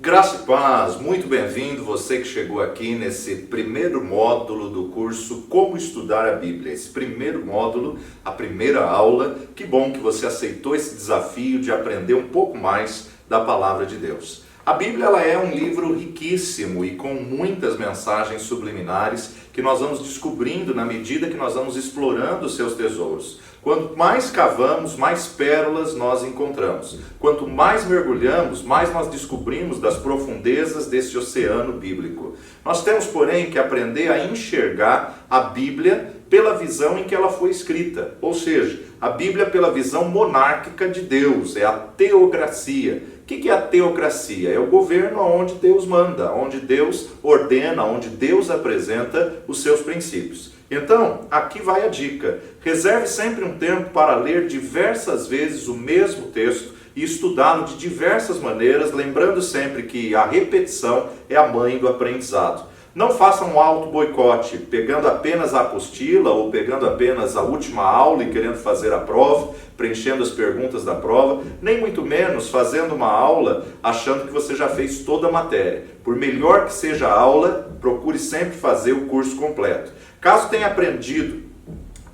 Graça e paz, muito bem-vindo você que chegou aqui nesse primeiro módulo do curso Como Estudar a Bíblia. Esse primeiro módulo, a primeira aula, que bom que você aceitou esse desafio de aprender um pouco mais da Palavra de Deus. A Bíblia ela é um livro riquíssimo e com muitas mensagens subliminares que nós vamos descobrindo na medida que nós vamos explorando os seus tesouros. Quanto mais cavamos, mais pérolas nós encontramos. Quanto mais mergulhamos, mais nós descobrimos das profundezas desse oceano bíblico. Nós temos, porém, que aprender a enxergar a Bíblia pela visão em que ela foi escrita. Ou seja, a Bíblia pela visão monárquica de Deus, é a teocracia. O que é a teocracia? É o governo onde Deus manda, onde Deus ordena, onde Deus apresenta os seus princípios. Então, aqui vai a dica. Reserve sempre um tempo para ler diversas vezes o mesmo texto e estudá-lo de diversas maneiras, lembrando sempre que a repetição é a mãe do aprendizado. Não faça um auto-boicote, pegando apenas a apostila ou pegando apenas a última aula e querendo fazer a prova, preenchendo as perguntas da prova, nem muito menos fazendo uma aula achando que você já fez toda a matéria. Por melhor que seja a aula, procure sempre fazer o curso completo. Caso tenha aprendido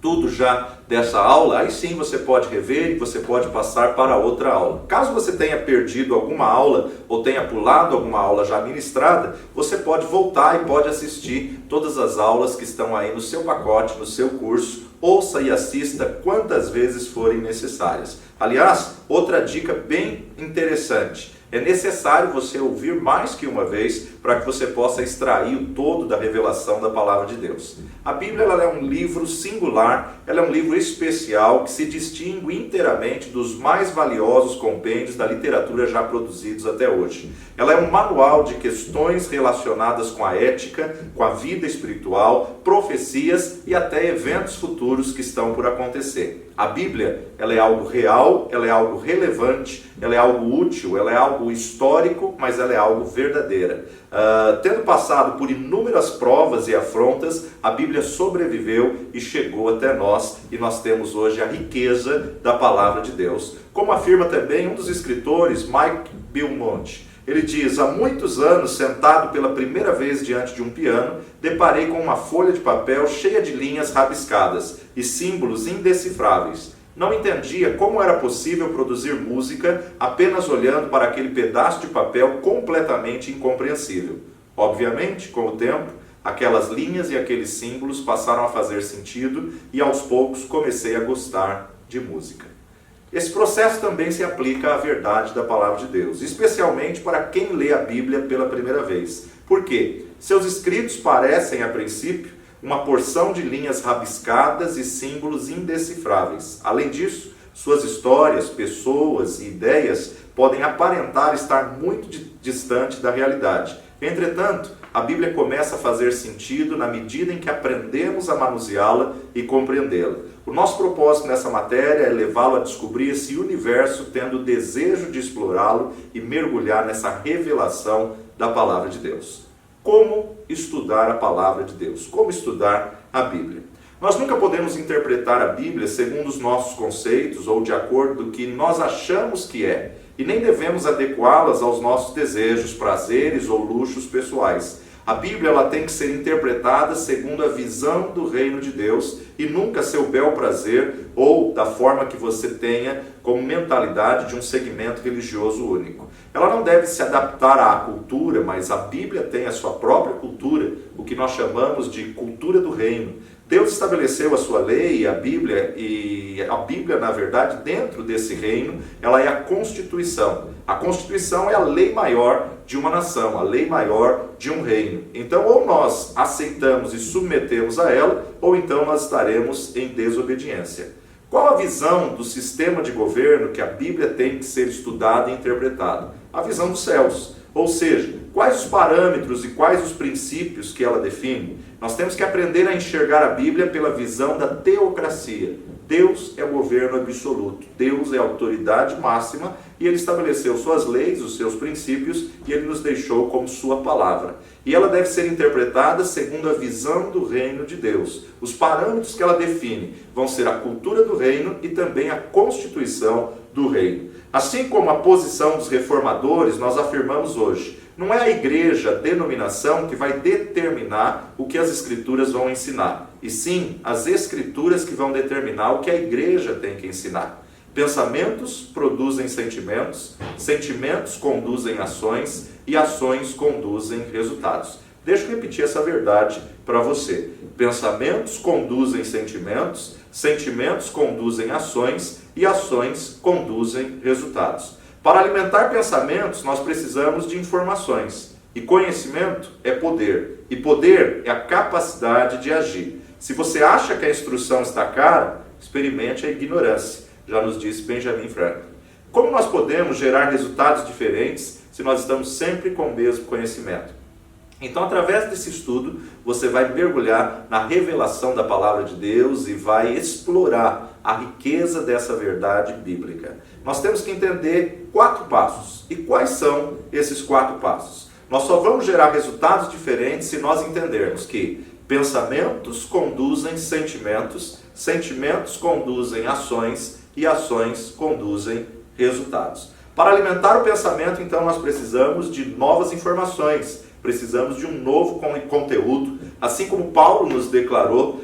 tudo já dessa aula, aí sim você pode rever e você pode passar para outra aula. Caso você tenha perdido alguma aula ou tenha pulado alguma aula já ministrada, você pode voltar e pode assistir todas as aulas que estão aí no seu pacote, no seu curso. Ouça e assista quantas vezes forem necessárias. Aliás, outra dica bem interessante. É necessário você ouvir mais que uma vez para que você possa extrair o todo da revelação da Palavra de Deus. A Bíblia ela é um livro singular, ela é um livro especial que se distingue inteiramente dos mais valiosos compêndios da literatura já produzidos até hoje. Ela é um manual de questões relacionadas com a ética, com a vida espiritual, profecias e até eventos futuros que estão por acontecer. A Bíblia ela é algo real, ela é algo relevante, ela é algo útil, ela é algo histórico, mas ela é algo verdadeira. Tendo passado por inúmeras provas e afrontas, a Bíblia sobreviveu e chegou até nós, e nós temos hoje a riqueza da Palavra de Deus. Como afirma também um dos escritores, Mike Beaumont, ele diz: há muitos anos, sentado pela primeira vez diante de um piano, deparei com uma folha de papel cheia de linhas rabiscadas e símbolos indecifráveis. Não entendia como era possível produzir música apenas olhando para aquele pedaço de papel completamente incompreensível. Obviamente, com o tempo, aquelas linhas e aqueles símbolos passaram a fazer sentido e aos poucos comecei a gostar de música. Esse processo também se aplica à verdade da Palavra de Deus, especialmente para quem lê a Bíblia pela primeira vez. Por quê? Seus escritos parecem, a princípio, uma porção de linhas rabiscadas e símbolos indecifráveis. Além disso, suas histórias, pessoas e ideias podem aparentar estar muito distante da realidade. Entretanto, a Bíblia começa a fazer sentido na medida em que aprendemos a manuseá-la e compreendê-la. O nosso propósito nessa matéria é levá-lo a descobrir esse universo, tendo o desejo de explorá-lo e mergulhar nessa revelação da Palavra de Deus. Como estudar a Palavra de Deus? Como estudar a Bíblia? Nós nunca podemos interpretar a Bíblia segundo os nossos conceitos ou de acordo com o que nós achamos que é, e nem devemos adequá-las aos nossos desejos, prazeres ou luxos pessoais. A Bíblia ela tem que ser interpretada segundo a visão do reino de Deus e nunca seu bel prazer ou da forma que você tenha como mentalidade de um segmento religioso único. Ela não deve se adaptar à cultura, mas a Bíblia tem a sua própria cultura, o que nós chamamos de cultura do reino. Deus estabeleceu a sua lei e a Bíblia, na verdade, dentro desse reino, ela é a Constituição. A Constituição é a lei maior de uma nação, a lei maior de um reino. Então, ou nós aceitamos e submetemos a ela, ou então nós estaremos em desobediência. Qual a visão do sistema de governo que a Bíblia tem que ser estudada e interpretada? A visão dos céus. Ou seja, quais os parâmetros e quais os princípios que ela define? Nós temos que aprender a enxergar a Bíblia pela visão da teocracia. Deus é o governo absoluto, Deus é a autoridade máxima e Ele estabeleceu suas leis, os seus princípios e Ele nos deixou como sua palavra. E ela deve ser interpretada segundo a visão do reino de Deus. Os parâmetros que ela define vão ser a cultura do reino e também a constituição do reino. Assim como a posição dos reformadores, nós afirmamos hoje, Não é a igreja, a denominação, que vai determinar o que as escrituras vão ensinar, e sim as escrituras que vão determinar o que a igreja tem que ensinar. Pensamentos produzem sentimentos, sentimentos conduzem ações e ações conduzem resultados. Deixa eu repetir essa verdade para você. Pensamentos conduzem sentimentos, sentimentos conduzem ações e ações conduzem resultados. Para alimentar pensamentos, nós precisamos de informações. E conhecimento é poder. E poder é a capacidade de agir. Se você acha que a instrução está cara, experimente a ignorância. Já nos disse Benjamin Franklin. Como nós podemos gerar resultados diferentes se nós estamos sempre com o mesmo conhecimento? Então, através desse estudo, você vai mergulhar na revelação da palavra de Deus e vai explorar a riqueza dessa verdade bíblica. Nós temos que entender 4 passos. E quais são esses 4 passos? Nós só vamos gerar resultados diferentes se nós entendermos que pensamentos conduzem sentimentos, sentimentos conduzem ações e ações conduzem resultados. Para alimentar o pensamento, então, nós precisamos de novas informações, precisamos de um novo conteúdo, assim como Paulo nos declarou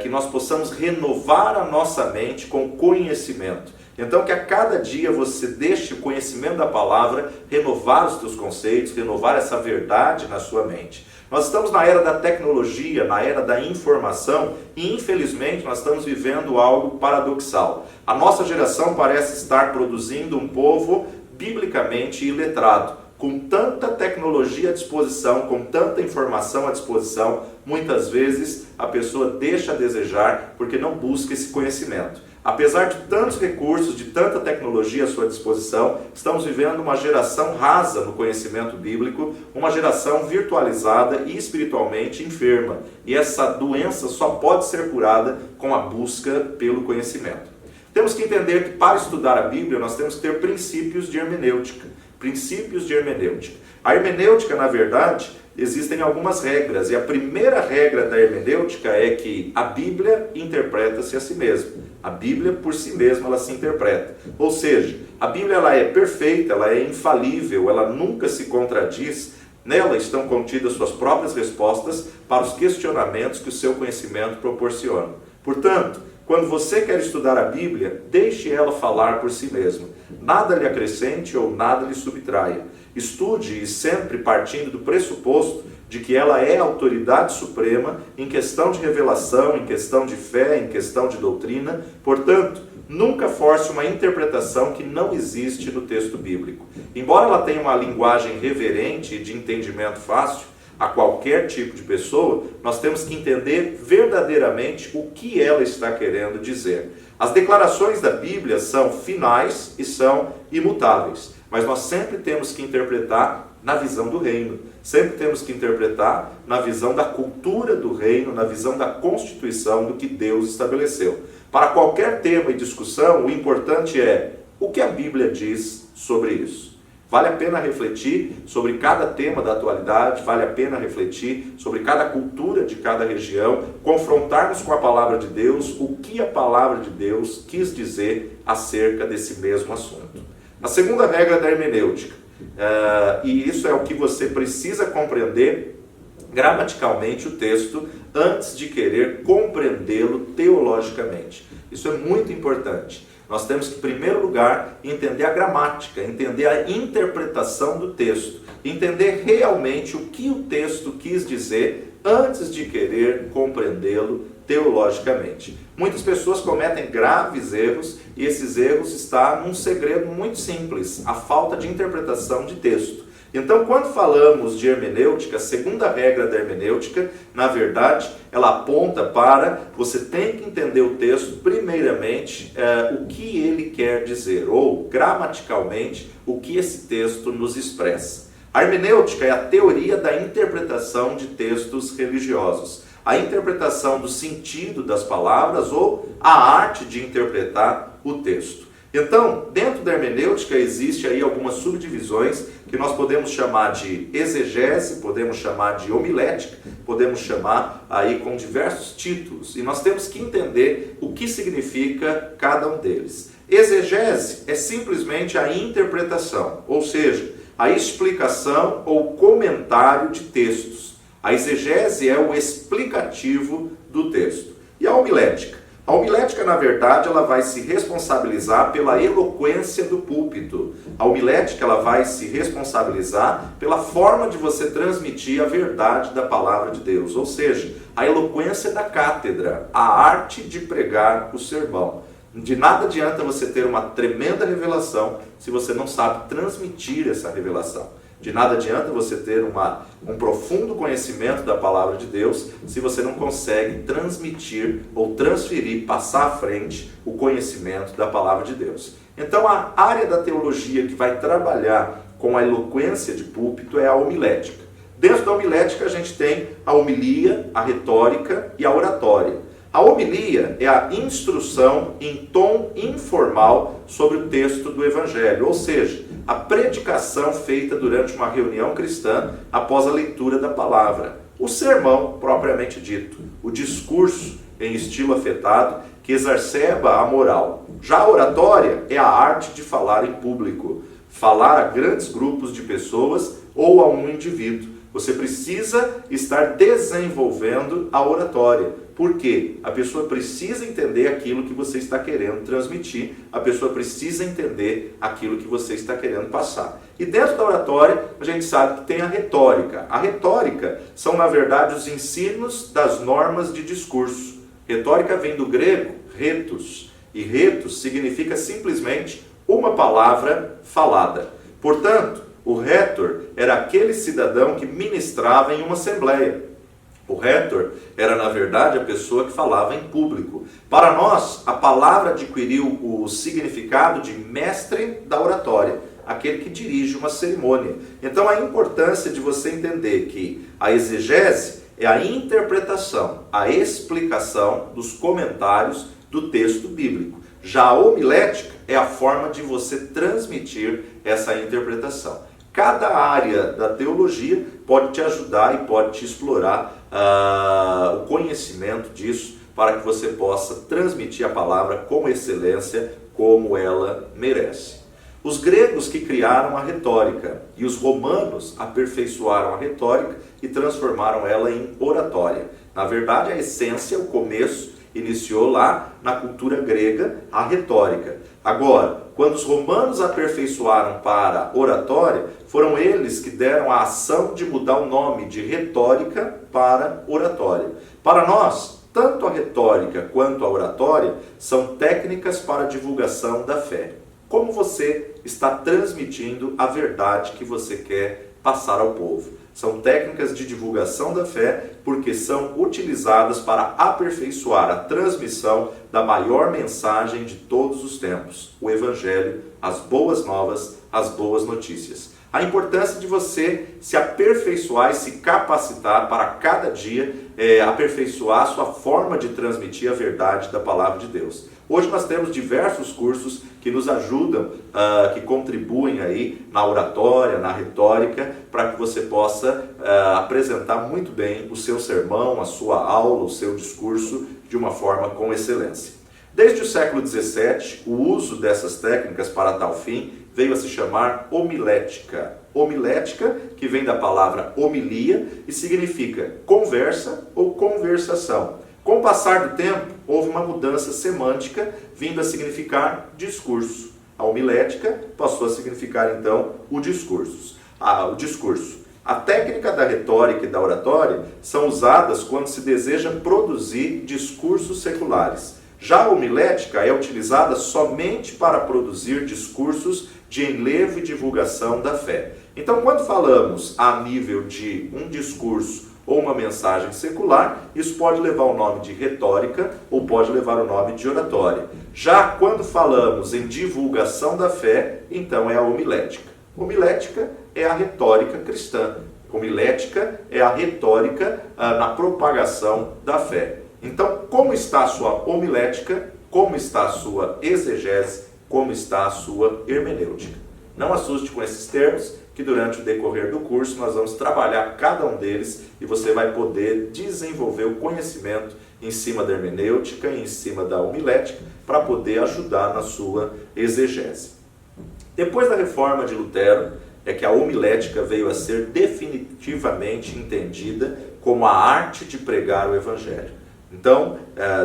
que nós possamos renovar a nossa mente com conhecimento. Então, que a cada dia você deixe o conhecimento da palavra renovar os teus conceitos, renovar essa verdade na sua mente. Nós estamos na era da tecnologia, na era da informação, e infelizmente nós estamos vivendo algo paradoxal. A nossa geração parece estar produzindo um povo biblicamente iletrado, com tanta tecnologia à disposição, com tanta informação à disposição. Muitas vezes a pessoa deixa a desejar porque não busca esse conhecimento. Apesar de tantos recursos, de tanta tecnologia à sua disposição, estamos vivendo uma geração rasa no conhecimento bíblico, uma geração virtualizada e espiritualmente enferma. E essa doença só pode ser curada com a busca pelo conhecimento. Temos que entender que para estudar a Bíblia nós temos que ter princípios de hermenêutica. Princípios de hermenêutica. A hermenêutica, na verdade, existem algumas regras, e a primeira regra da hermenêutica é que a Bíblia interpreta-se a si mesma. A Bíblia, por si mesma, ela se interpreta. Ou seja, a Bíblia ela é perfeita, ela é infalível, ela nunca se contradiz. Nela estão contidas suas próprias respostas para os questionamentos que o seu conhecimento proporciona. Portanto, quando você quer estudar a Bíblia, deixe ela falar por si mesma. Nada lhe acrescente ou nada lhe subtraia. Estude e sempre partindo do pressuposto de que ela é a autoridade suprema em questão de revelação, em questão de fé, em questão de doutrina. Portanto, nunca force uma interpretação que não existe no texto bíblico. Embora ela tenha uma linguagem reverente e de entendimento fácil a qualquer tipo de pessoa, nós temos que entender verdadeiramente o que ela está querendo dizer. As declarações da Bíblia são finais e são imutáveis, mas nós sempre temos que interpretar na visão do reino, sempre temos que interpretar na visão da cultura do reino, na visão da constituição do que Deus estabeleceu. Para qualquer tema e discussão, o importante é o que a Bíblia diz sobre isso. Vale a pena refletir sobre cada tema da atualidade, vale a pena refletir sobre cada cultura de cada região, confrontarmos com a palavra de Deus o que a palavra de Deus quis dizer acerca desse mesmo assunto. A segunda regra da hermenêutica, e isso é o que você precisa compreender gramaticalmente o texto antes de querer compreendê-lo teologicamente. Isso é muito importante. Nós temos que, em primeiro lugar, entender a gramática, entender a interpretação do texto, entender realmente o que o texto quis dizer antes de querer compreendê-lo teologicamente. Muitas pessoas cometem graves erros e esses erros estão num segredo muito simples, a falta de interpretação de texto. Então, quando falamos de hermenêutica, a segunda regra da hermenêutica, na verdade, ela aponta para você tem que entender o texto, primeiramente, o que ele quer dizer, ou gramaticalmente, o que esse texto nos expressa. A hermenêutica é a teoria da interpretação de textos religiosos, a interpretação do sentido das palavras ou a arte de interpretar o texto. Então, dentro da hermenêutica existe aí algumas subdivisões que nós podemos chamar de exegese, podemos chamar de homilética, podemos chamar aí com diversos títulos. E nós temos que entender o que significa cada um deles. Exegese é simplesmente a interpretação, ou seja, a explicação ou comentário de textos. A exegese é o explicativo do texto. E a homilética? A homilética, na verdade, ela vai se responsabilizar pela eloquência do púlpito. A homilética, ela vai se responsabilizar pela forma de você transmitir a verdade da palavra de Deus, ou seja, a eloquência da cátedra, a arte de pregar o sermão. De nada adianta você ter uma tremenda revelação se você não sabe transmitir essa revelação. De nada adianta você ter um profundo conhecimento da palavra de Deus se você não consegue transmitir ou transferir, passar à frente o conhecimento da palavra de Deus. Então a área da teologia que vai trabalhar com a eloquência de púlpito é a homilética. Dentro da homilética a gente tem a homilia, a retórica e a oratória. A homilia é a instrução em tom informal sobre o texto do Evangelho, ou seja, a predicação feita durante uma reunião cristã após a leitura da palavra. O sermão, propriamente dito, o discurso em estilo afetado que exacerba a moral. Já a oratória é a arte de falar em público, falar a grandes grupos de pessoas ou a um indivíduo. Você precisa estar desenvolvendo a oratória. Por quê? A pessoa precisa entender aquilo que você está querendo transmitir, a pessoa precisa entender aquilo que você está querendo passar. E dentro da oratória, a gente sabe que tem a retórica. A retórica são, na verdade, os ensinos das normas de discurso. Retórica vem do grego retos, e retos significa simplesmente uma palavra falada. Portanto, o retor era aquele cidadão que ministrava em uma assembleia. O retor era, na verdade, a pessoa que falava em público. Para nós, a palavra adquiriu o significado de mestre da oratória, aquele que dirige uma cerimônia. Então, a importância de você entender que a exegese é a interpretação, a explicação dos comentários do texto bíblico. Já a homilética é a forma de você transmitir essa interpretação. Cada área da teologia pode te ajudar e pode te explorar o conhecimento disso para que você possa transmitir a palavra com excelência, como ela merece. Os gregos que criaram a retórica e os romanos aperfeiçoaram a retórica e transformaram ela em oratória. Na verdade, a essência, o começo, iniciou lá na cultura grega a retórica. Agora, quando os romanos aperfeiçoaram para oratória, foram eles que deram a ação de mudar o nome de retórica para oratória. Para nós, tanto a retórica quanto a oratória são técnicas para a divulgação da fé. Como você está transmitindo a verdade que você quer passar ao povo? São técnicas de divulgação da fé porque são utilizadas para aperfeiçoar a transmissão da maior mensagem de todos os tempos, o Evangelho, as boas novas, as boas notícias. A importância de você se aperfeiçoar e se capacitar para cada dia aperfeiçoar a sua forma de transmitir a verdade da palavra de Deus. Hoje nós temos diversos cursos que nos ajudam, que contribuem aí na oratória, na retórica, para que você possa apresentar muito bem o seu sermão, a sua aula, o seu discurso de uma forma com excelência. Desde o século XVII, o uso dessas técnicas para tal fim veio a se chamar homilética. Homilética, que vem da palavra homilia e significa conversa ou conversação. Com o passar do tempo, houve uma mudança semântica, vindo a significar discurso. A homilética passou a significar, então, o discurso. A técnica da retórica e da oratória são usadas quando se deseja produzir discursos seculares. Já a homilética é utilizada somente para produzir discursos de enlevo e divulgação da fé. Então, quando falamos a nível de um discurso ou uma mensagem secular, isso pode levar o nome de retórica ou pode levar o nome de oratória. Já quando falamos em divulgação da fé, então é a homilética. Homilética é a retórica cristã. Homilética é a retórica na propagação da fé. Então, como está a sua homilética? Como está a sua exegese? Como está a sua hermenêutica? Não assuste com esses termos, que durante o decorrer do curso nós vamos trabalhar cada um deles e você vai poder desenvolver o conhecimento em cima da hermenêutica e em cima da homilética para poder ajudar na sua exegese. Depois da reforma de Lutero, é que a homilética veio a ser definitivamente entendida como a arte de pregar o Evangelho. Então,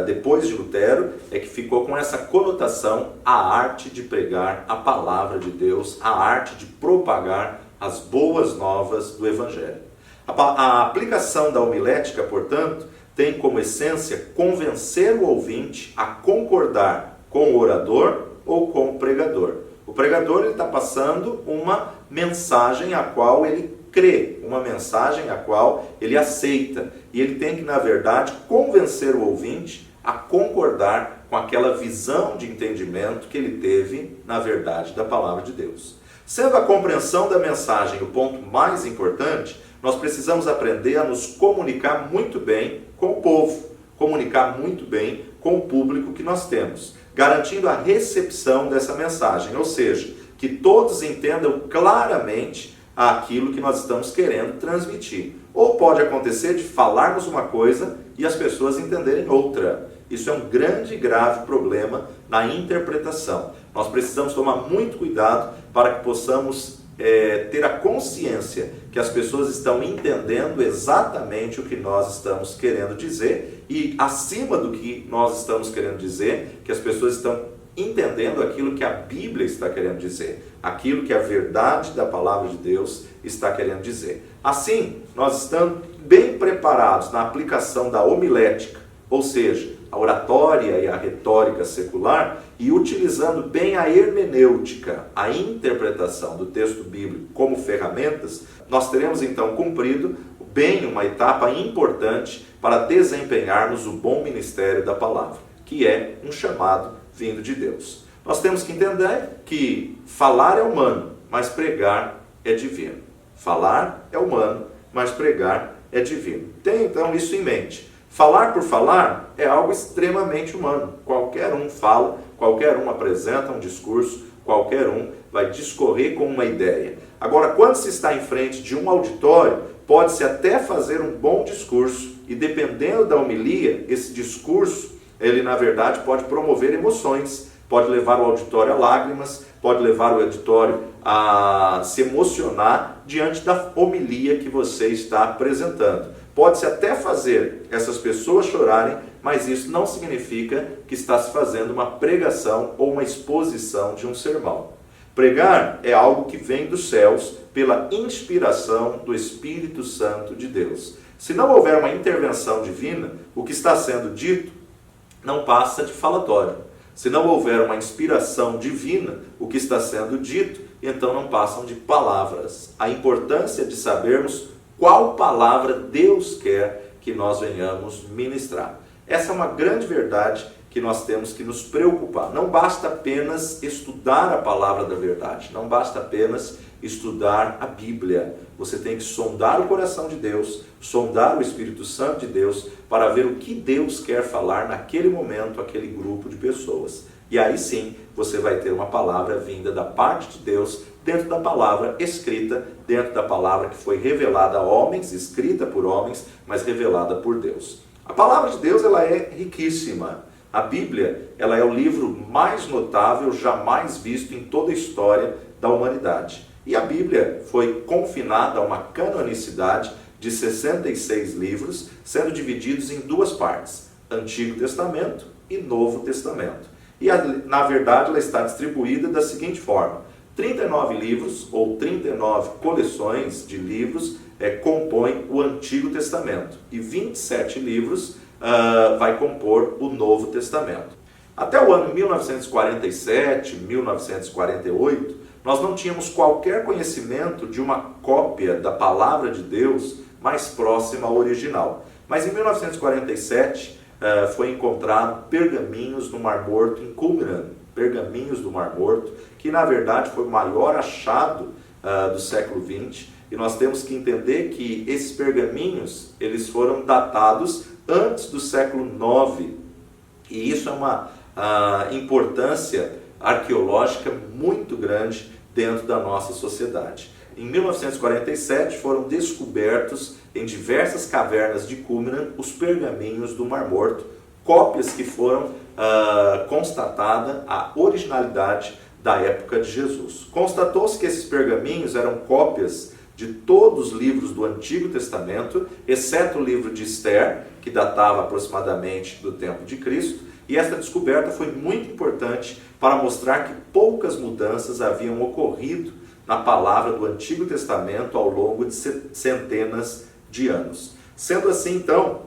depois de Lutero, é que ficou com essa conotação a arte de pregar a palavra de Deus, a arte de propagar as boas novas do Evangelho. A aplicação da homilética, portanto, tem como essência convencer o ouvinte a concordar com o orador ou com o pregador. O pregador está passando uma mensagem a qual ele crê, uma mensagem a qual ele aceita. E ele tem que, na verdade, convencer o ouvinte a concordar com aquela visão de entendimento que ele teve, na verdade, da palavra de Deus. Sendo a compreensão da mensagem o ponto mais importante, nós precisamos aprender a nos comunicar muito bem com o povo, comunicar muito bem com o público que nós temos, garantindo a recepção dessa mensagem, ou seja, que todos entendam claramente aquilo que nós estamos querendo transmitir. Ou pode acontecer de falarmos uma coisa e as pessoas entenderem outra. Isso é um grande e grave problema na interpretação. Nós precisamos tomar muito cuidado para que possamos ter a consciência que as pessoas estão entendendo exatamente o que nós estamos querendo dizer e, acima do que nós estamos querendo dizer, que as pessoas estão entendendo aquilo que a Bíblia está querendo dizer, aquilo que a verdade da palavra de Deus está querendo dizer. Assim, nós estamos bem preparados na aplicação da homilética, ou seja, a oratória e a retórica secular, e utilizando bem a hermenêutica, a interpretação do texto bíblico como ferramentas, nós teremos então cumprido bem uma etapa importante para desempenharmos o bom ministério da palavra, que é um chamado vindo de Deus. Nós temos que entender que falar é humano, mas pregar é divino. Falar é humano, mas pregar é divino. Tenha então isso em mente. Falar por falar é algo extremamente humano. Qualquer um fala, qualquer um apresenta um discurso, qualquer um vai discorrer com uma ideia. Agora, quando se está em frente de um auditório, pode-se até fazer um bom discurso e, dependendo da homilia, esse discurso, ele na verdade pode promover emoções, pode levar o auditório a lágrimas, pode levar o auditório a se emocionar diante da homilia que você está apresentando. Pode-se até fazer essas pessoas chorarem, mas isso não significa que está se fazendo uma pregação ou uma exposição de um sermão. Pregar é algo que vem dos céus pela inspiração do Espírito Santo de Deus. Se não houver uma intervenção divina, o que está sendo dito não passa de falatório. Se não houver uma inspiração divina, o que está sendo dito, então não passam de palavras. A importância de sabermos qual palavra Deus quer que nós venhamos ministrar. Essa é uma grande verdade que nós temos que nos preocupar. Não basta apenas estudar a palavra da verdade, não basta apenas estudar a Bíblia. Você tem que sondar o coração de Deus, sondar o Espírito Santo de Deus, para ver o que Deus quer falar naquele momento, aquele grupo de pessoas. E aí sim, você vai ter uma palavra vinda da parte de Deus, dentro da palavra escrita, dentro da palavra que foi revelada a homens, escrita por homens, mas revelada por Deus. A palavra de Deus, ela é riquíssima. A Bíblia, ela é o livro mais notável jamais visto em toda a história da humanidade. E a Bíblia foi confinada a uma canonicidade de 66 livros, sendo divididos em duas partes, Antigo Testamento e Novo Testamento. E, na verdade, ela está distribuída da seguinte forma: 39 livros, ou 39 coleções de livros, compõem o Antigo Testamento, e 27 livros vai compor o Novo Testamento. Até o ano 1947, 1948, nós não tínhamos qualquer conhecimento de uma cópia da Palavra de Deus mais próxima ao original. Mas em 1947 foi encontrado pergaminhos no Mar Morto em Qumran, pergaminhos do Mar Morto, que na verdade foi o maior achado do século XX, e nós temos que entender que esses pergaminhos eles foram datados antes do século IX, e isso é uma importância arqueológica muito grande dentro da nossa sociedade. Em 1947 foram descobertos em diversas cavernas de Qumran os pergaminhos do Mar Morto, cópias que foram constatada a originalidade da época de Jesus. Constatou-se que esses pergaminhos eram cópias de todos os livros do Antigo Testamento, exceto o livro de Esther, que datava aproximadamente do tempo de Cristo, e esta descoberta foi muito importante para mostrar que poucas mudanças haviam ocorrido na palavra do Antigo Testamento ao longo de centenas de anos. Sendo assim, então,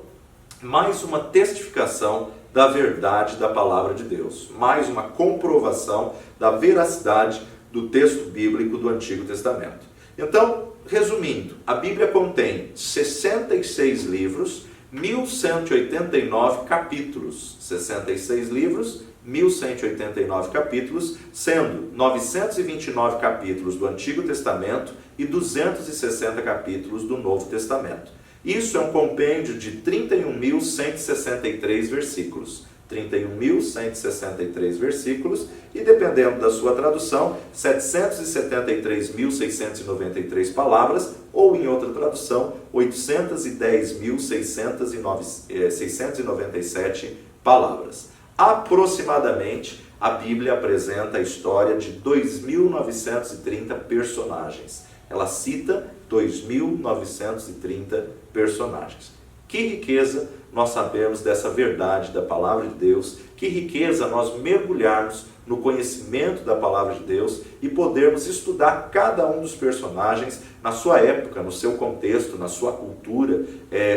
mais uma testificação da verdade da palavra de Deus, mais uma comprovação da veracidade do texto bíblico do Antigo Testamento. Então, resumindo, a Bíblia contém 66 livros, 1189 capítulos, 66 livros, 1189 capítulos, sendo 929 capítulos do Antigo Testamento e 260 capítulos do Novo Testamento. Isso é um compêndio de 31.163 versículos. 31.163 versículos e, dependendo da sua tradução, 773.693 palavras, ou em outra tradução, 810.697 palavras. Aproximadamente, a Bíblia apresenta a história de 2.930 personagens. Ela cita 2.930 personagens. Que riqueza nós sabemos dessa verdade da palavra de Deus, que riqueza nós mergulharmos no conhecimento da palavra de Deus e podermos estudar cada um dos personagens na sua época, no seu contexto, na sua cultura,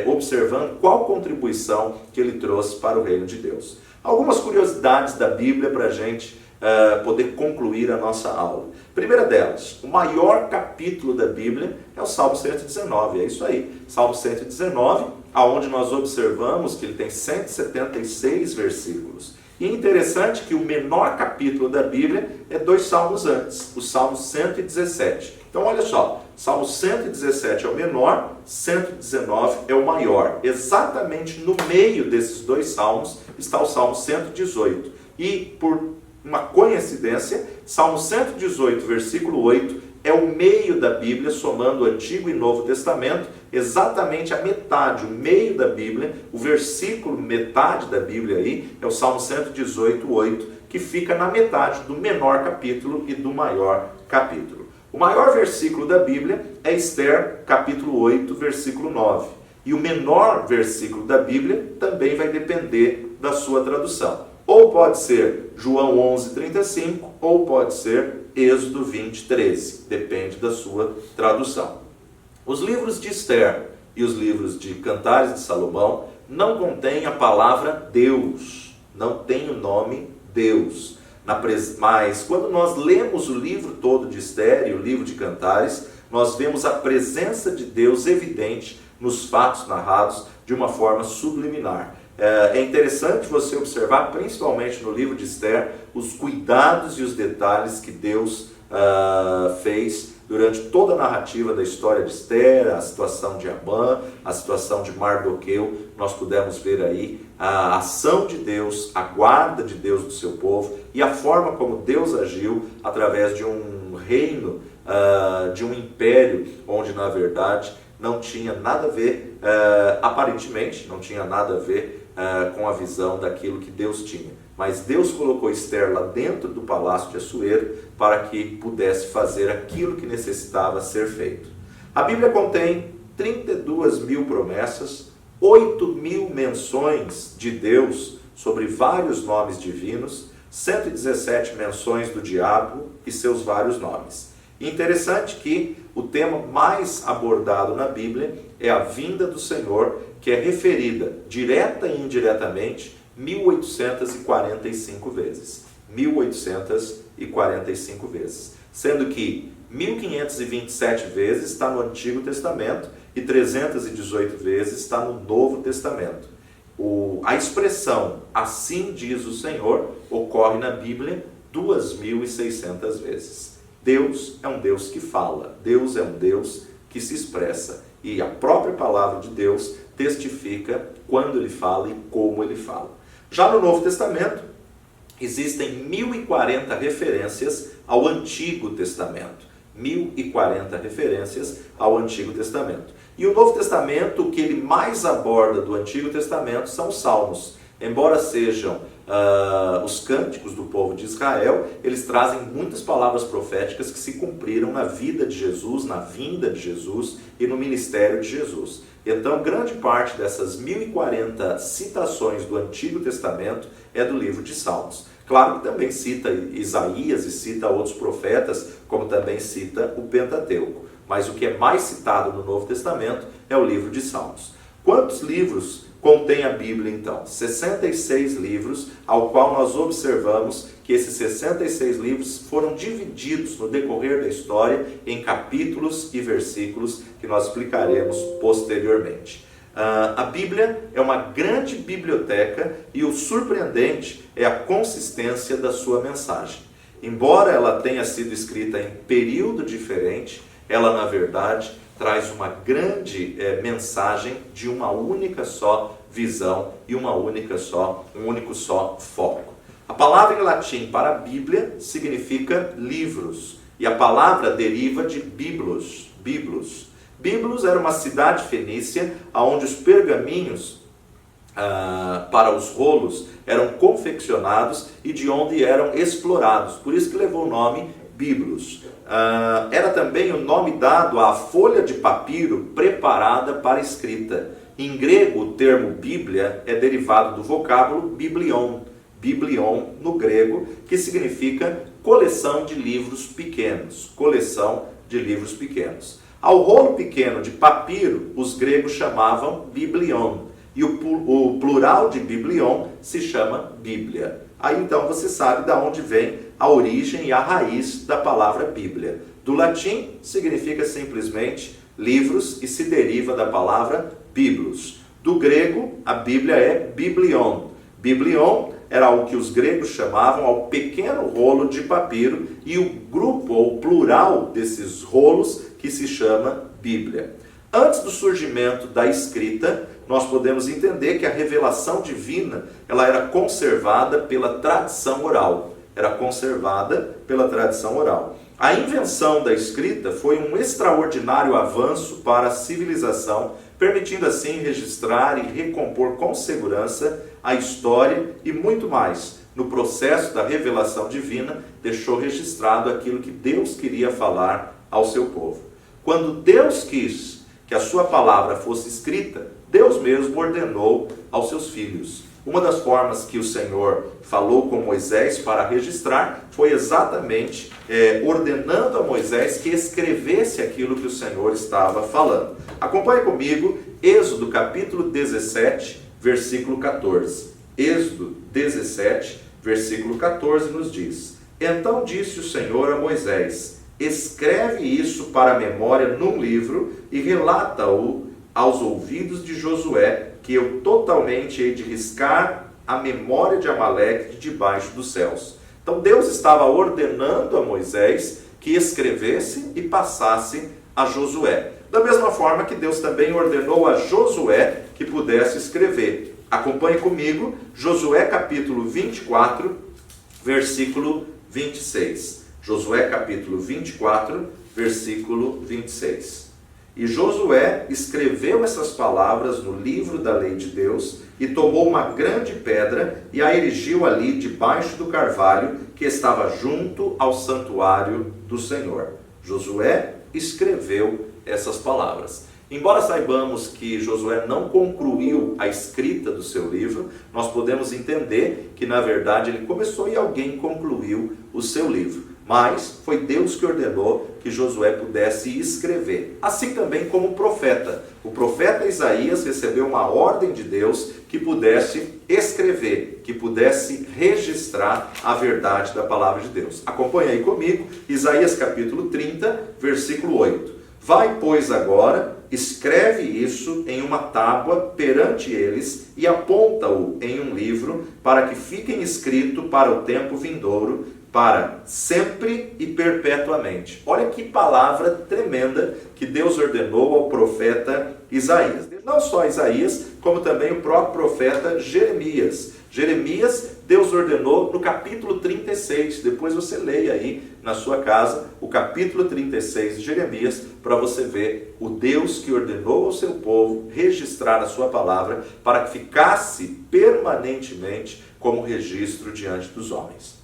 observando qual contribuição que ele trouxe para o reino de Deus. Algumas curiosidades da Bíblia para a gente poder concluir a nossa aula. Primeira delas, o maior capítulo da Bíblia é o Salmo 119, é isso aí, Salmo 119, aonde nós observamos que ele tem 176 versículos. E é interessante que o menor capítulo da Bíblia é 2 salmos antes, o Salmo 117. Então olha só, Salmo 117 é o menor, 119 é o maior. Exatamente no meio desses 2 salmos está o Salmo 118. E por uma coincidência, Salmo 118, versículo 8, é o meio da Bíblia, somando o Antigo e Novo Testamento, exatamente a metade, o meio da Bíblia, o versículo metade da Bíblia aí, é o Salmo 118, 8, que fica na metade do menor capítulo e do maior capítulo. O maior versículo da Bíblia é Esther, capítulo 8, versículo 9. E o menor versículo da Bíblia também vai depender da sua tradução. Ou pode ser João 11, 35, ou pode ser Êxodo 20, 13. Depende da sua tradução. Os livros de Esther e os livros de Cantares de Salomão não contêm a palavra Deus. Não tem o nome Deus. Mas quando nós lemos o livro todo de Esther e o livro de Cantares, nós vemos a presença de Deus evidente nos fatos narrados de uma forma subliminar. É interessante você observar, principalmente no livro de Esther, os cuidados e os detalhes que Deus fez durante toda a narrativa da história de Esther, a situação de Amã, a situação de Mardoqueu. Nós pudemos ver aí a ação de Deus, a guarda de Deus do seu povo e a forma como Deus agiu através de um reino, de um império, onde na verdade não tinha nada a ver, aparentemente não tinha nada a ver com a visão daquilo que Deus tinha. Mas Deus colocou Esther lá dentro do palácio de Assuero para que pudesse fazer aquilo que necessitava ser feito. A Bíblia contém 32.000 promessas, 8.000 menções de Deus sobre vários nomes divinos, 117 menções do diabo e seus vários nomes. Interessante que o tema mais abordado na Bíblia é a vinda do Senhor, que é referida direta e indiretamente 1845 vezes. 1845 vezes. Sendo que 1527 vezes está no Antigo Testamento e 318 vezes está no Novo Testamento. A expressão "assim diz o Senhor" ocorre na Bíblia 2.600 vezes. Deus é um Deus que fala, Deus é um Deus que se expressa. E a própria palavra de Deus testifica quando ele fala e como ele fala. Já no Novo Testamento, existem 1.040 referências ao Antigo Testamento. 1.040 referências ao Antigo Testamento. E o Novo Testamento, o que ele mais aborda do Antigo Testamento são os Salmos. Embora sejam os cânticos do povo de Israel, eles trazem muitas palavras proféticas que se cumpriram na vida de Jesus, na vinda de Jesus e no ministério de Jesus. Então, grande parte dessas 1040 citações do Antigo Testamento é do livro de Salmos. Claro que também cita Isaías e cita outros profetas, como também cita o Pentateuco. Mas o que é mais citado no Novo Testamento é o livro de Salmos. Quantos livros contém a Bíblia, então? 66 livros, ao qual nós observamos que esses 66 livros foram divididos no decorrer da história em capítulos e versículos que nós explicaremos posteriormente. A Bíblia é uma grande biblioteca e o surpreendente é a consistência da sua mensagem. Embora ela tenha sido escrita em período diferente, ela, na verdade, traz uma grande mensagem de uma única só visão e um único só foco. A palavra em latim para Bíblia significa livros, e a palavra deriva de biblos. Biblos era uma cidade fenícia onde os pergaminhos para os rolos eram confeccionados e de onde eram explorados. Por isso que levou o nome Biblos. Era também o nome dado à folha de papiro preparada para escrita. Em grego, o termo Bíblia é derivado do vocábulo biblion. Biblion, no grego, que significa coleção de livros pequenos. Coleção de livros pequenos. Ao rolo pequeno de papiro, os gregos chamavam biblion. E o plural de biblion se chama Bíblia. Aí então você sabe de onde vem a origem e a raiz da palavra Bíblia. Do latim significa simplesmente livros e se deriva da palavra biblos. Do grego, a Bíblia é biblion. Biblion era o que os gregos chamavam ao pequeno rolo de papiro e o grupo ou plural desses rolos que se chama Bíblia. Antes do surgimento da escrita, nós podemos entender que a revelação divina ela era conservada pela tradição oral. A invenção da escrita foi um extraordinário avanço para a civilização, permitindo assim registrar e recompor com segurança a história e muito mais. No processo da revelação divina, deixou registrado aquilo que Deus queria falar ao seu povo. Quando Deus quis que a sua palavra fosse escrita, Deus mesmo ordenou aos seus filhos. Uma das formas que o Senhor falou com Moisés para registrar foi exatamente ordenando a Moisés que escrevesse aquilo que o Senhor estava falando. Acompanhe comigo Êxodo capítulo 17, versículo 14. Êxodo 17, versículo 14 nos diz: Então disse o Senhor a Moisés: Escreve isso para a memória num livro e relata-o aos ouvidos de Josué, que eu totalmente hei de riscar a memória de Amaleque de debaixo dos céus. Então Deus estava ordenando a Moisés que escrevesse e passasse a Josué. Da mesma forma que Deus também ordenou a Josué que pudesse escrever. Acompanhe comigo Josué capítulo 24, versículo 26. Josué capítulo 24, versículo 26. E Josué escreveu essas palavras no livro da lei de Deus e tomou uma grande pedra e a erigiu ali debaixo do carvalho que estava junto ao santuário do Senhor. Josué escreveu essas palavras. Embora saibamos que Josué não concluiu a escrita do seu livro, nós podemos entender que, na verdade, ele começou e alguém concluiu o seu livro. Mas foi Deus que ordenou que Josué pudesse escrever. Assim também como o profeta. O profeta Isaías recebeu uma ordem de Deus que pudesse escrever, que pudesse registrar a verdade da palavra de Deus. Acompanhe aí comigo, Isaías capítulo 30, versículo 8. Vai, pois, agora, escreve isso em uma tábua perante eles e aponta-o em um livro para que fiquem escrito para o tempo vindouro, para sempre e perpetuamente. Olha que palavra tremenda que Deus ordenou ao profeta Isaías. Não só Isaías, como também o próprio profeta Jeremias. Jeremias, Deus ordenou no capítulo 36, depois você leia aí na sua casa o capítulo 36 de Jeremias, para você ver o Deus que ordenou ao seu povo registrar a sua palavra para que ficasse permanentemente como registro diante dos homens.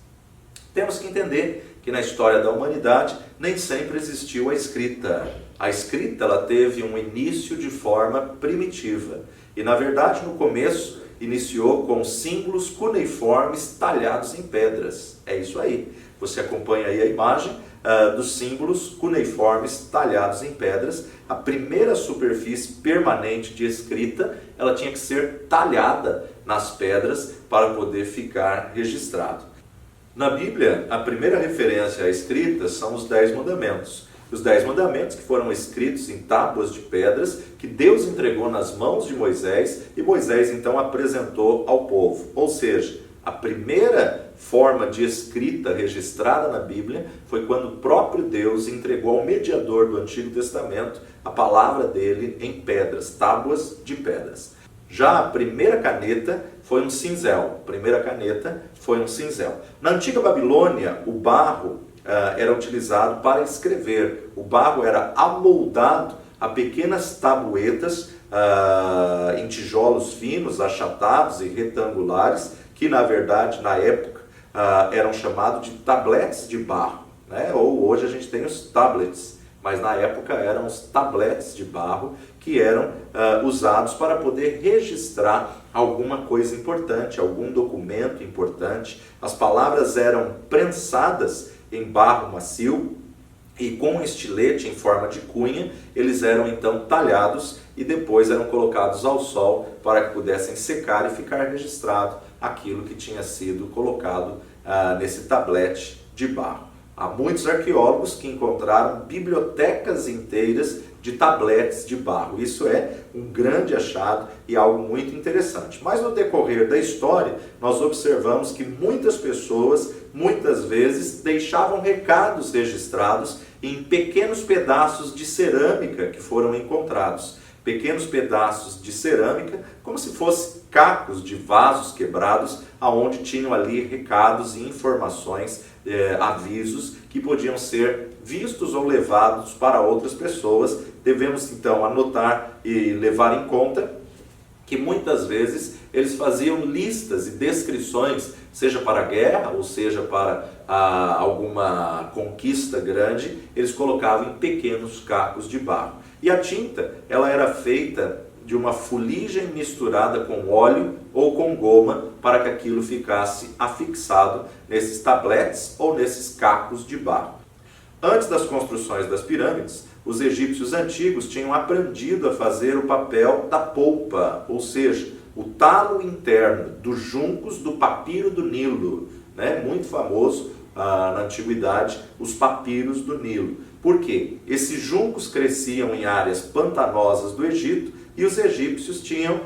Temos que entender que na história da humanidade nem sempre existiu a escrita. A escrita ela teve um início de forma primitiva e, na verdade, no começo iniciou com símbolos cuneiformes talhados em pedras. É isso aí. Você acompanha aí a imagem dos símbolos cuneiformes talhados em pedras. A primeira superfície permanente de escrita, ela tinha que ser talhada nas pedras para poder ficar registrado. Na Bíblia, a primeira referência à escrita são os 10 mandamentos. Os 10 mandamentos que foram escritos em tábuas de pedras que Deus entregou nas mãos de Moisés e Moisés então apresentou ao povo. Ou seja, a primeira forma de escrita registrada na Bíblia foi quando o próprio Deus entregou ao mediador do Antigo Testamento a palavra dele em pedras, tábuas de pedras. Já a primeira caneta foi um cinzel. Na antiga Babilônia, o barro era utilizado para escrever. O barro era amoldado a pequenas tabuetas em tijolos finos, achatados e retangulares, que na verdade, na época, eram chamados de tabletes de barro, né? Ou hoje a gente tem os tablets, mas na época eram os tabletes de barro que eram usados para poder registrar alguma coisa importante, algum documento importante. As palavras eram prensadas em barro macio e com um estilete em forma de cunha, eles eram então talhados e depois eram colocados ao sol para que pudessem secar e ficar registrado aquilo que tinha sido colocado nesse tablete de barro. Há muitos arqueólogos que encontraram bibliotecas inteiras de tabletes de barro. Isso é um grande achado e algo muito interessante. Mas no decorrer da história, nós observamos que muitas pessoas, muitas vezes, deixavam recados registrados em pequenos pedaços de cerâmica que foram encontrados. Pequenos pedaços de cerâmica, como se fossem cacos de vasos quebrados, aonde tinham ali recados e informações, avisos que podiam ser vistos ou levados para outras pessoas. Devemos então anotar e levar em conta que muitas vezes eles faziam listas e descrições, seja para a guerra ou seja para alguma conquista grande, eles colocavam em pequenos cacos de barro. E a tinta, ela era feita de uma fuligem misturada com óleo ou com goma para que aquilo ficasse afixado nesses tabletes ou nesses cacos de barro. Antes das construções das pirâmides, os egípcios antigos tinham aprendido a fazer o papel da polpa, ou seja, o talo interno dos juncos do papiro do Nilo, né? Muito famoso na antiguidade, os papiros do Nilo. Por quê? Esses juncos cresciam em áreas pantanosas do Egito e os egípcios tinham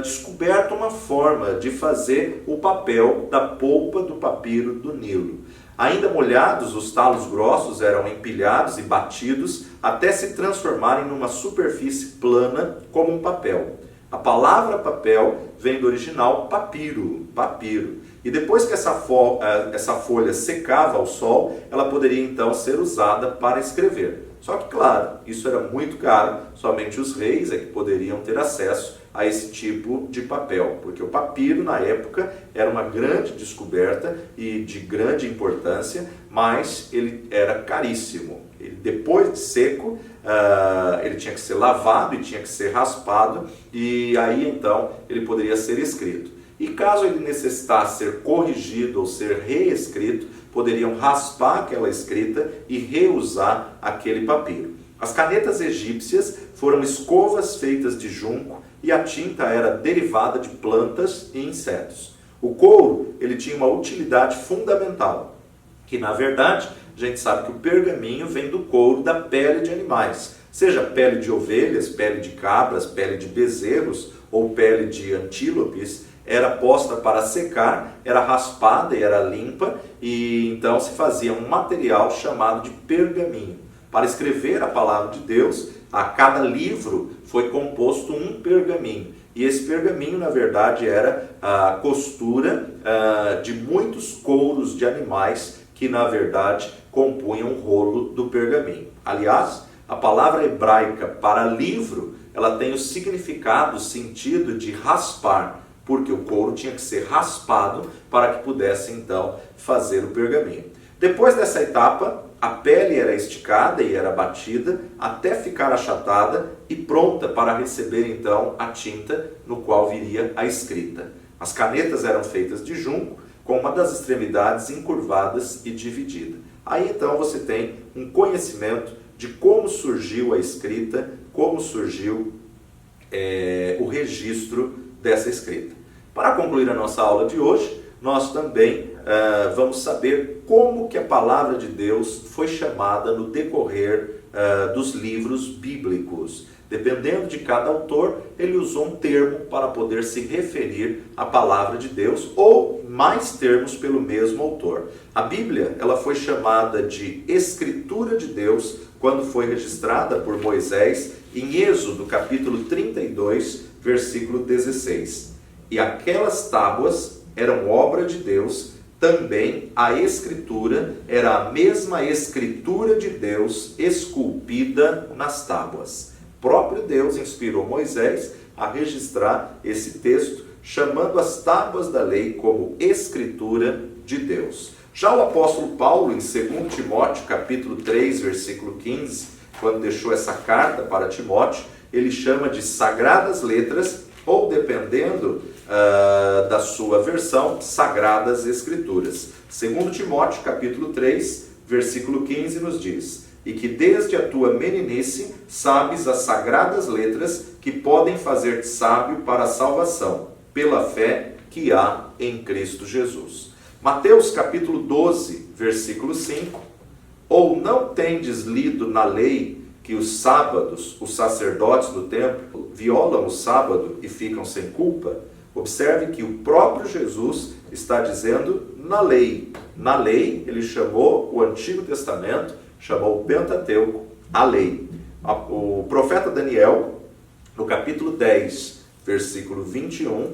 descoberto uma forma de fazer o papel da polpa do papiro do Nilo. Ainda molhados, os talos grossos eram empilhados e batidos até se transformarem numa superfície plana como um papel. A palavra papel vem do original papiro. E depois que essa folha secava ao sol, ela poderia então ser usada para escrever. Só que, claro, isso era muito caro, somente os reis é que poderiam ter acesso a esse tipo de papel, porque o papiro na época era uma grande descoberta e de grande importância, mas ele era caríssimo. Depois de seco, ele tinha que ser lavado e tinha que ser raspado, e aí então ele poderia ser escrito. E caso ele necessitasse ser corrigido ou ser reescrito, poderiam raspar aquela escrita e reusar aquele papiro. As canetas egípcias foram escovas feitas de junco e a tinta era derivada de plantas e insetos. O couro, ele tinha uma utilidade fundamental, que na verdade, a gente sabe que o pergaminho vem do couro da pele de animais, seja pele de ovelhas, pele de cabras, pele de bezerros ou pele de antílopes, era posta para secar, era raspada e era limpa, e então se fazia um material chamado de pergaminho. Para escrever a palavra de Deus, a cada livro foi composto um pergaminho. E esse pergaminho, na verdade, era a costura de muitos couros de animais que, na verdade, compunham o rolo do pergaminho. Aliás, a palavra hebraica para livro, ela tem o significado, o sentido de raspar, porque o couro tinha que ser raspado para que pudesse, então, fazer o pergaminho. Depois dessa etapa, a pele era esticada e era batida até ficar achatada e pronta para receber, então, a tinta no qual viria a escrita. As canetas eram feitas de junco, com uma das extremidades encurvadas e dividida. Aí, então, você tem um conhecimento de como surgiu a escrita, como surgiu o registro dessa escrita. Para concluir a nossa aula de hoje, nós também vamos saber como que a palavra de Deus foi chamada no decorrer dos livros bíblicos. Dependendo de cada autor, ele usou um termo para poder se referir à palavra de Deus, ou mais termos pelo mesmo autor. A Bíblia, ela foi chamada de Escritura de Deus quando foi registrada por Moisés em Êxodo, capítulo 32, versículo 16. E aquelas tábuas eram obra de Deus, também a Escritura era a mesma Escritura de Deus esculpida nas tábuas. O próprio Deus inspirou Moisés a registrar esse texto, chamando as tábuas da lei como Escritura de Deus. Já o apóstolo Paulo, em 2 Timóteo, capítulo 3, versículo 15, quando deixou essa carta para Timóteo, ele chama de Sagradas Letras, ou dependendo da sua versão, Sagradas Escrituras. 2 Timóteo, capítulo 3, versículo 15, nos diz: e que desde a tua meninice sabes as sagradas letras que podem fazer-te sábio para a salvação, pela fé que há em Cristo Jesus. Mateus capítulo 12, versículo 5. Ou não tendes lido na lei que os sábados, os sacerdotes do templo, violam o sábado e ficam sem culpa? Observe que o próprio Jesus está dizendo na lei. Na lei, ele chamou o Antigo Testamento, chamou o Pentateuco, a lei. O profeta Daniel, no capítulo 10, versículo 21,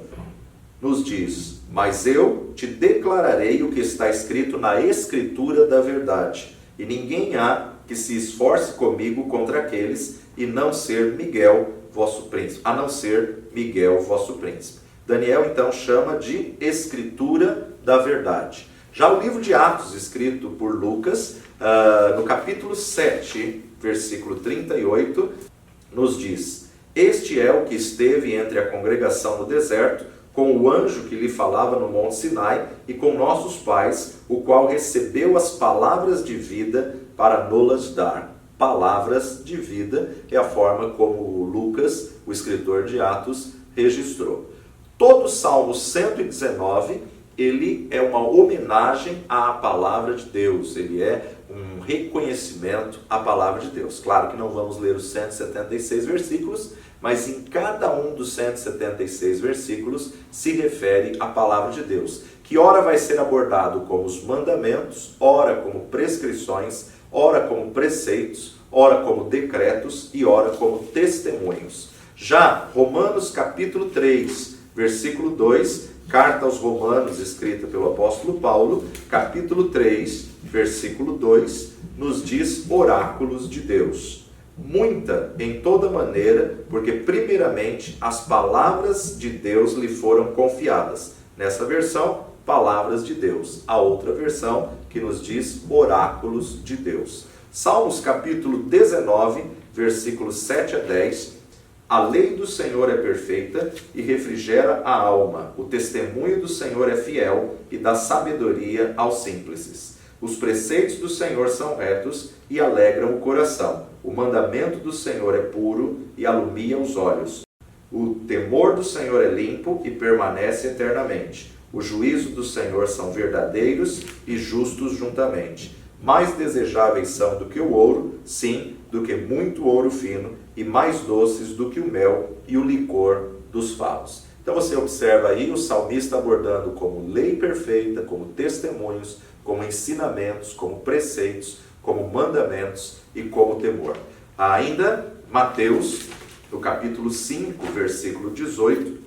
nos diz: mas eu te declararei o que está escrito na Escritura da verdade, e ninguém há que se esforce comigo contra aqueles, e não ser Miguel, vosso príncipe, a não ser Miguel, vosso príncipe. Daniel, então, chama de Escritura da verdade. Já o livro de Atos, escrito por Lucas, no capítulo 7, versículo 38, nos diz: este é o que esteve entre a congregação no deserto, com o anjo que lhe falava no monte Sinai, e com nossos pais, o qual recebeu as palavras de vida para nos dar. Palavras de vida é a forma como Lucas, o escritor de Atos, registrou. Todo o Salmo 119, ele é uma homenagem à palavra de Deus, ele é um reconhecimento à palavra de Deus. Claro que não vamos ler os 176 versículos, mas em cada um dos 176 versículos se refere à palavra de Deus, que ora vai ser abordado como os mandamentos, ora como prescrições, ora como preceitos, ora como decretos e ora como testemunhos. Já Romanos capítulo 3, versículo 2, carta aos Romanos, escrita pelo apóstolo Paulo, capítulo 3, versículo 2, nos diz oráculos de Deus. Muita em toda maneira, porque primeiramente as palavras de Deus lhe foram confiadas. Nessa versão, palavras de Deus. A outra versão que nos diz oráculos de Deus. Salmos capítulo 19, versículos 7 a 10. A lei do Senhor é perfeita e refrigera a alma. O testemunho do Senhor é fiel e dá sabedoria aos simples. Os preceitos do Senhor são retos e alegram o coração. O mandamento do Senhor é puro e alumia os olhos. O temor do Senhor é limpo e permanece eternamente. O juízo do Senhor são verdadeiros e justos juntamente. Mais desejáveis são do que o ouro, sim, do que muito ouro fino, e mais doces do que o mel e o licor dos favos. Então você observa aí o salmista abordando como lei perfeita, como testemunhos, como ensinamentos, como preceitos, como mandamentos e como temor. Ainda Mateus, no capítulo 5, versículo 18,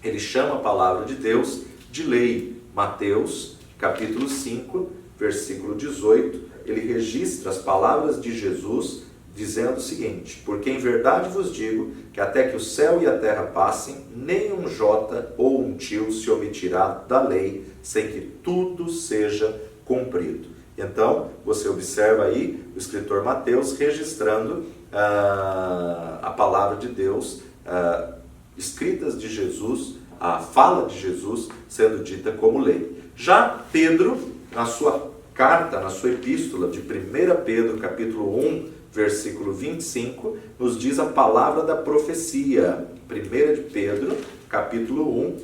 ele chama a palavra de Deus de lei. Mateus, capítulo 5, versículo 18, ele registra as palavras de Jesus dizendo o seguinte: porque em verdade vos digo que até que o céu e a terra passem, nem um jota ou um tio se omitirá da lei, sem que tudo seja cumprido. Então, você observa aí o escritor Mateus registrando a palavra de Deus, escritas de Jesus, a fala de Jesus sendo dita como lei. Já Pedro, na sua carta, na sua epístola de 1 Pedro, capítulo 1, versículo 25, nos diz a palavra da profecia. 1 de Pedro, capítulo 1,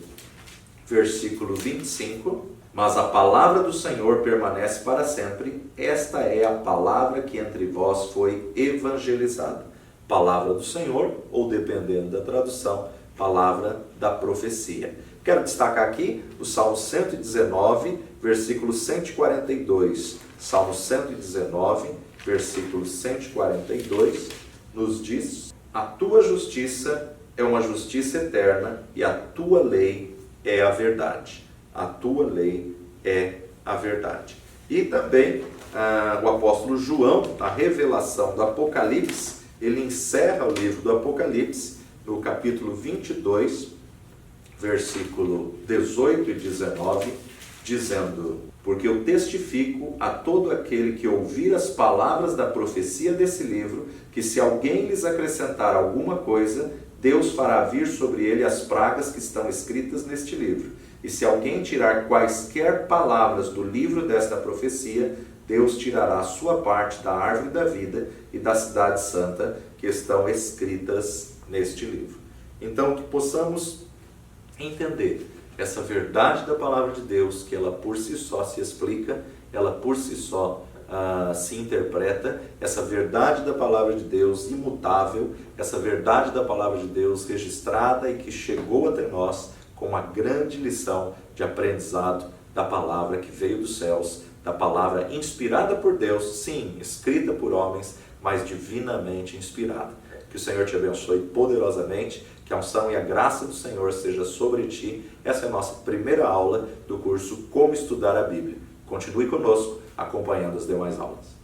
versículo 25. Mas a palavra do Senhor permanece para sempre. Esta é a palavra que entre vós foi evangelizada. Palavra do Senhor, ou dependendo da tradução, palavra da profecia. Quero destacar aqui o Salmo 119, versículo 142. Salmo 119, versículo 142, nos diz: a tua justiça é uma justiça eterna e a tua lei é a verdade. A tua lei é a verdade. E também o apóstolo João, na revelação do Apocalipse, ele encerra o livro do Apocalipse no capítulo 22, versículo 18 e 19, dizendo: porque eu testifico a todo aquele que ouvir as palavras da profecia desse livro, que se alguém lhes acrescentar alguma coisa, Deus fará vir sobre ele as pragas que estão escritas neste livro. E se alguém tirar quaisquer palavras do livro desta profecia, Deus tirará a sua parte da árvore da vida e da cidade santa que estão escritas neste livro. Então, que possamos entender essa verdade da palavra de Deus, que ela por si só se explica, ela por si só se interpreta, essa verdade da palavra de Deus imutável, essa verdade da palavra de Deus registrada e que chegou até nós com uma grande lição de aprendizado da palavra que veio dos céus, da palavra inspirada por Deus, sim, escrita por homens, mas divinamente inspirada. Que o Senhor te abençoe poderosamente, que a unção e a graça do Senhor seja sobre ti. Essa é a nossa primeira aula do curso Como Estudar a Bíblia. Continue conosco, acompanhando as demais aulas.